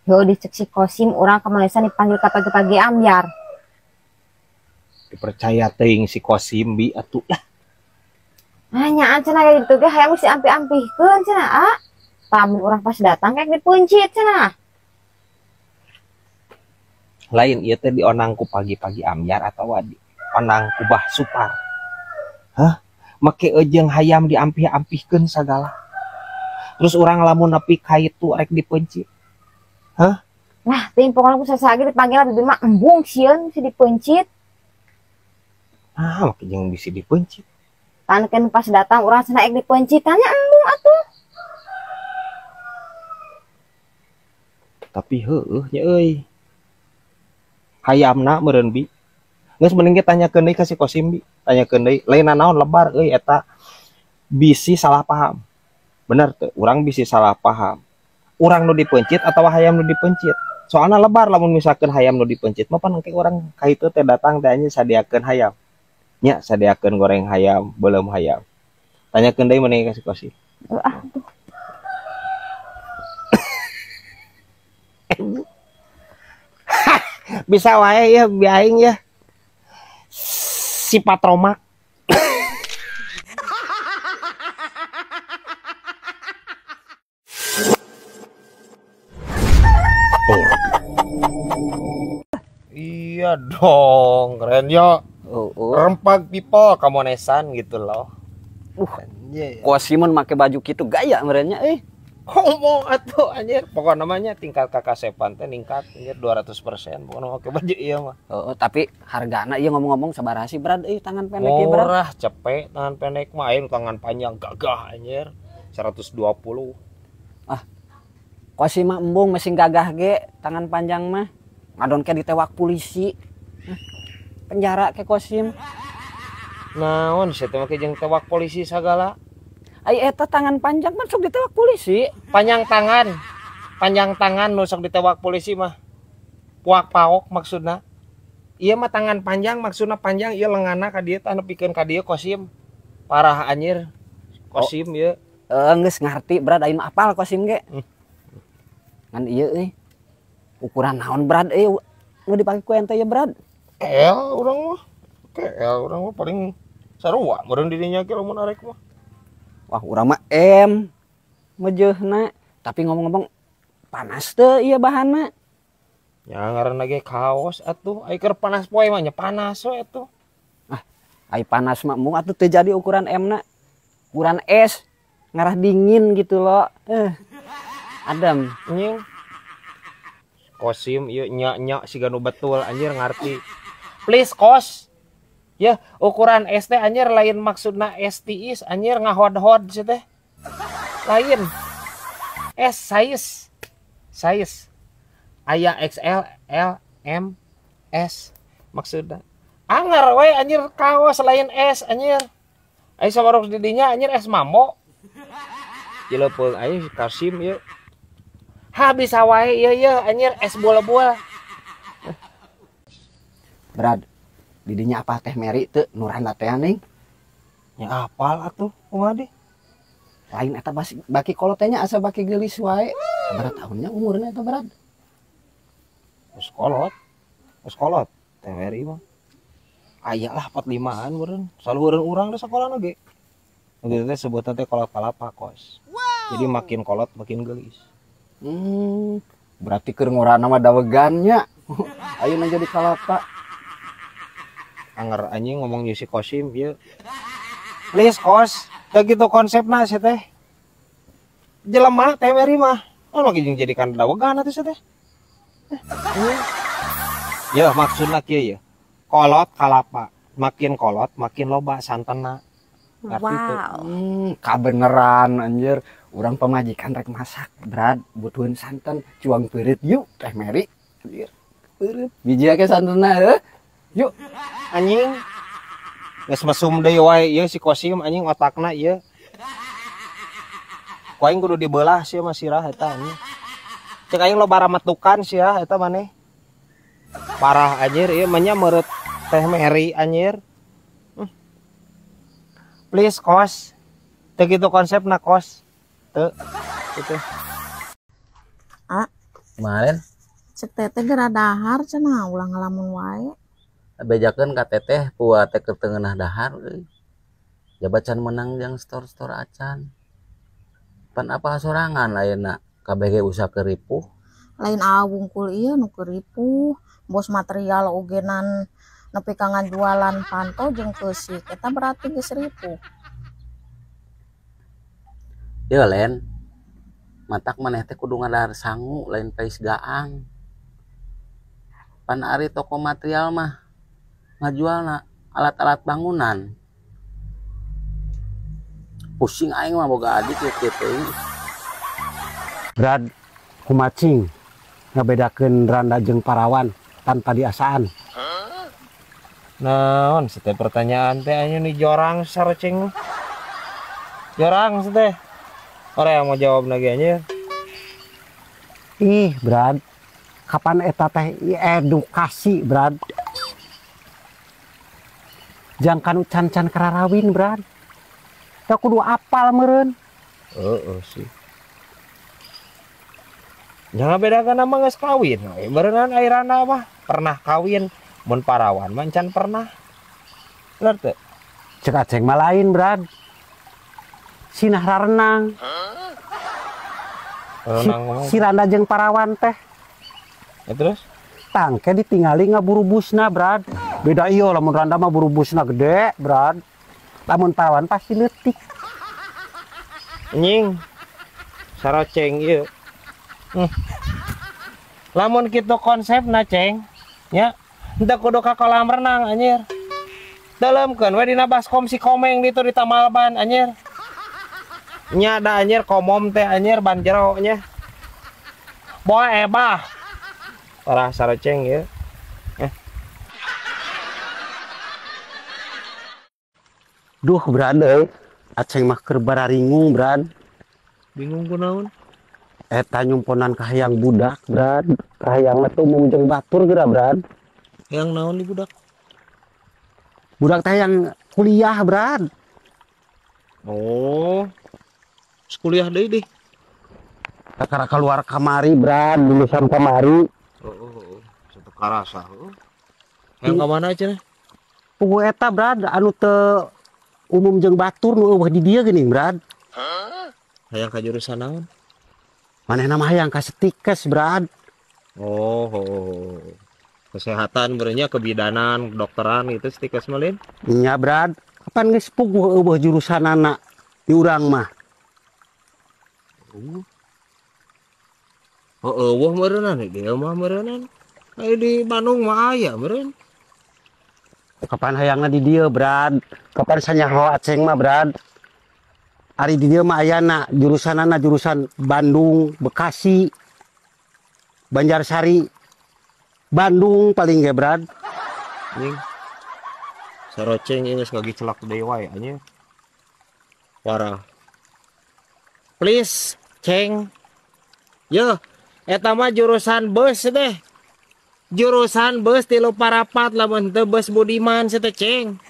Yo dicek si Kosim orang kemalesan dipanggil ke pagi-pagi ambyar. Dipercaya teuing si Kosim bi atuh lah. Hanya cenah kayak gitu ge hayang mesti ampi-ampihkeun cenah ah. Tamu orang pas datang kayak dipencit cenah. Lain ieu teh dionangku pagi-pagi ambyar atau di onang kubah supar. Hah? Make ejeng hayam diampih-ampihkeun sagala. Terus orang lamun nepi ka itu rek dipencit. Hah? Nah, ting pokoknya aku sasagi dipanggil bibi mah embung sieun si dipencit. Ah, make jeung bisi dipencit. Kan pas datang orang cenah ek dipencit tanya embung atuh. Tapi heueuh nya euy. Hayamna meureun bi. Geus mending ge tanyakeun deui ka si Kosim bi. Tanyakeun deui, lain naon lebar euy eta bisi salah paham. Bener tuh, urang bisi salah paham. Urang nu dipencit atau hayam nu dipencit. Soalna lebar lamun misalkan hayam nu dipencit mah pan engke urang ka itu teh datang teh nya sadiakeun hayam. Nya sadiakeun goreng hayam, beuleum hayam. Tanyakeun deui mending ka si Kosim. Aduh. Bisa wae ya biaing ya. Si Patromak. Iya dong, keren yo. Rempag people kamonesan gitu loh. Kosimon make baju gitu gaya merenya Ngomong atuh anjir, pokok namanya tingkat kakasepan teh ningkat anjir 200%. Pokoknya make baju iya mah. tapi hargana ieu ngomong-ngomong sabaraha sih Brad tangan pendek ieu Brad? Murah, cepet, tangan pendek mah aya tangan panjang gagah anjir. 120. Kosim mah embung mesin gagah ge tangan panjang mah. Ngadon ke ditewak polisi. Penjara ke Kosim. Naon sih teh make jeung tewak polisi sagala? Ai eta tangan panjang masuk ditewak polisi. Panjang tangan nu sok ditewak polisi mah. Puak paok maksudna. Ieu mah tangan panjang maksudna panjang ieu lenganna ka dieu tah nepikeun ka dieu Kosim. Parah anjir. Kosim ieu. Geus ngarti Brad aing mah apal Kosim ge. Ngan ieu ukuran naon Brad nu dipake ku ente ya Brad? Urang mah paling sarua meureun dirinya ge lamun arek mah. Wah, urang mah M meujeuna. Tapi ngomong-ngomong panas teu ieu bahanna? Ya ngaranna ge kaos atuh, ai keur panas poe mah nya panas we atuh. Ai panas mah mung atuh teu jadi ukuran M-na. Ukuran S ngarah dingin gitu loh. Adam, Anjing. Kosim ieu nya siga nu betul anjir ngarti. Please kos. Ya, ukuran S teh anjir lain maksudna STIS anjir ngahod-hod sih teh. Lain. S size. Aya XL, L, M, S maksudna. Anger we anjir kaos lain S anjir. Ai sabarok di dinya anjir S mambo. Cilepeung ai Kasim ieu. Habis wae ieu anjir S bola-bola. Brad, didinya apa teh Mary teu nurana teh ning? Ya apal atuh kumaha deh. Lain eta baki kolotnya asa baki geulis wae. Sabaraha tahunnya umurnya eta Brad? Geus kolot. Teh Mary mah. Aya lah 45-an meureun. Salueureun urang da sakolana ge. Gitu teh sebutan teh kolot palapa kos. Jadi makin kolot makin geulis. Berarti keur ngurana mah dawegannya. Ayeuna jadi kalapa. Anger anjing ngomong si Kosim ieu. Please kos, teh gitu konsepna sih teh. Jelema teh Mary mah, make jeung jadikan dawegan atuh sih teh. Ya maksudna kieu ya. Kolot kalapa, makin kolot makin loba santenna. Wow. Kabeneran anjir. Urang pemajikan rek masak, Brad, butuhin santan, cuang peureut yuk teh Mary. Anjir. Peureut. Biji ake santenna Yuk. Anjing. Geus mesum deui wae ieu si Kosim anjing otakna ieu. Ku aing kudu dibelah sia mah sirah eta anjing. Cek aing loba rametukan sia eta maneh. Parah anjir ieu mah nya meureut teh Mary anjir. Please kos. Teu kitu konsepna kos. Teu gitu. kemarin Cek teteh geura dahar cenah ulah ngalamun wae. bejakeun ka teteh puat teh ke tengah dahar euy. Jabacan menang yang store acan. Pan apa sorangan lainna kabeh ge usaha keripuh. Lain wungkul ieu nu keripuh, bos material ogenan nepi ka ngajualan panto jeung keusik eta berarti geus ripuh. Ieu len matak maneh teh kudu ngadahar sangu lain pais gaang. Pan ari toko material mah ngajualna alat-alat bangunan. Pusing aing mah boga adik kitu. Brad kumacing ngabedakeun randa jeung parawan tanpa diasaan. Naon sete pertanyaan teh anya nih jorang sarcing. Jorang sete. Ora yang mau jawab lagi anya. Ih, Brad. Kapan eta teh edukasi, Brad? Jang kanu can-can kararawin, Brad. Da kudu apal meureun. Sih. Jangan bedakan nama geus kawin. Berenang airana mah pernah kawin, mun parawan mancan pernah. Bener teh? Cek aceng mah lain, Brad. Sinah rarenang. Si randa jeung parawan teh. Ya, terus? Tangke ditingali ngaburu busna, Brad. Beda iyo lamun randa mah buru busna gede, Brad. Lamun parawan pasti leutik. Nying. Saroceng ieu. Lamun kitu konsepna, Ceng. Ya, henteu kudu ka kolam renang anjir. Dalemkeun we dina baskom si Komeng ditu di Tamalban anjir. Nya da anjir komom teh anjir ban jero nya. Boa ebah. Parah saroceng ieu. Duh, Brad euy. Aceng mah keur bararingung, Brad. Bingung kunaon? Eta nyumponan kahayang budak, Brad. Kahayang mah teu umum jeung batur geura, Brad. Yang naon di budak? Budak teh yang kuliah, Brad. Oh. Kuliah deui deh. Kakara keluar kamari, Brad, lulusan kamari. Satu karasa. Yang ka mana cenah? Pugu eta, Brad, anu teu umum jeung batur nu eueuh di dieu geuning, Brad. Hayang ka jurusan naon? Manehna mah hayang ka Setikes, Brad. Kesehatan berenya kebidanan, kedokteran itu Setikes malin. Nya, Brad. Kapan geus puguh eueuh jurusanana di urang mah? Eueuh meureunna dia mah meureunna. Ai di Bandung mah aya meureun. Kapan hayangna di dieu, Brad? Kapan sanyaho aceng mah, Brad? Ari di dieu mah ayana jurusanana jurusan Bandung, Bekasi, Banjarsari, Bandung paling ge, Brad. Ning. Saroceng geus ngagi celak deui wae anjing. Parah. Please, Ceng. Yo, eta mah jurusan bus deh. Jurusan bus 3 parapat lamun teu bus Budiman teh, Ceng.